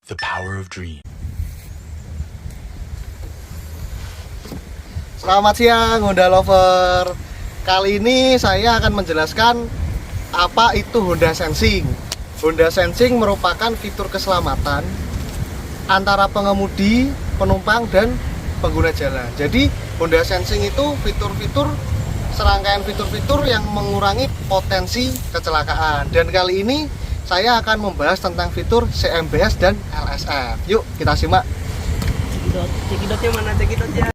The power of dream. Selamat siang Honda Lover. Kali ini saya akan menjelaskan apa itu Honda Sensing. Honda Sensing merupakan fitur keselamatan antara pengemudi, penumpang, dan pengguna jalan. Jadi Honda Sensing itu serangkaian fitur-fitur yang mengurangi potensi kecelakaan. Dan kali ini saya akan membahas tentang fitur CMBS dan LSF. Yuk kita simak. Cekidotnya mana cekidotnya?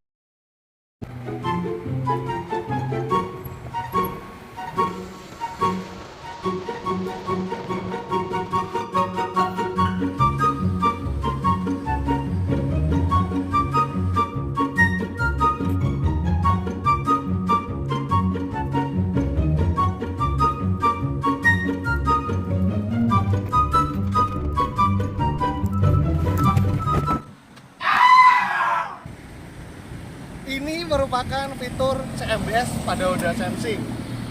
Ini merupakan fitur CMBS pada Honda Sensing,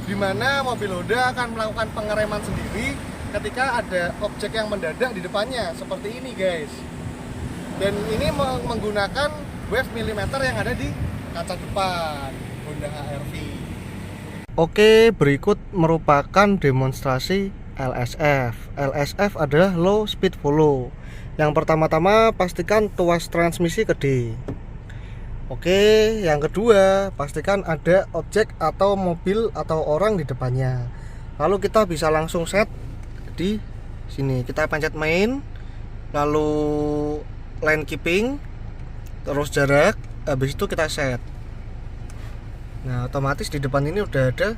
di mana mobil Honda akan melakukan pengereman sendiri ketika ada objek yang mendadak di depannya, seperti ini guys. Dan ini menggunakan wave milimeter yang ada di kaca depan Honda HR-V. Oke, berikut merupakan demonstrasi LSF. LSF adalah low speed follow. Yang pertama-tama pastikan tuas transmisi ke D. Oke, yang kedua, pastikan ada objek atau mobil atau orang di depannya. Lalu kita bisa langsung set di sini. Kita pencet main, lalu lane keeping, terus jarak, habis itu kita set. Nah, otomatis di depan ini udah ada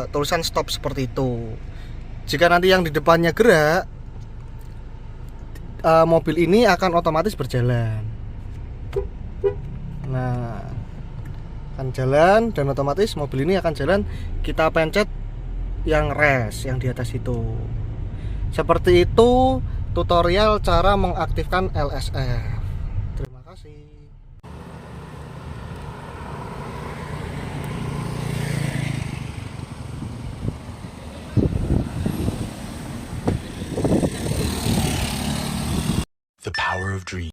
tulisan stop seperti itu. Jika nanti yang di depannya gerak, mobil ini akan otomatis berjalan. Nah, akan jalan dan otomatis mobil ini akan jalan. Kita pencet yang rest yang di atas itu. Seperti itu tutorial cara mengaktifkan LSF. Terima kasih.